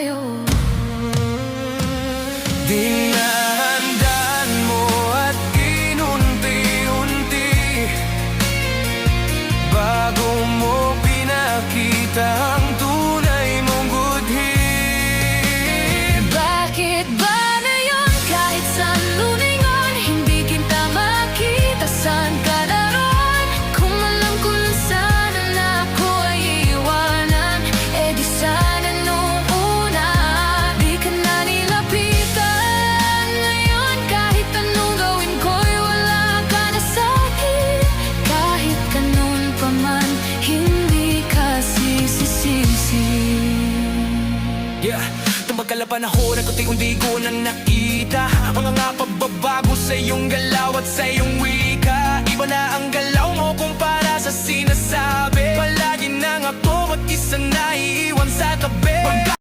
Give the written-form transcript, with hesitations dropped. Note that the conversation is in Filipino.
tayo. Dinahandaan mo at inunti-unti bago mo pinakita ang tunay mong budhi. Bakit ba na yun kahit saan lumingon, hindi kita makita, saan ka naroon? Kung alam ko lang sana na ako ay iiwanan, eh di sana nung una di ka na nilapitan. Ngayon kahit anong gawin ko'y wala ka na sa'kin, kahit ganun pa man hindi ka sisisisi. Yeah, tumagal na panahon at unti-unti ko na nakita mga nga pagbabago sa iyong galaw at sa iyong wika. Iba na ang galaw mo kumpara sa sinasabi. Palagi nang ako mag-isa na iiwan sa tabi.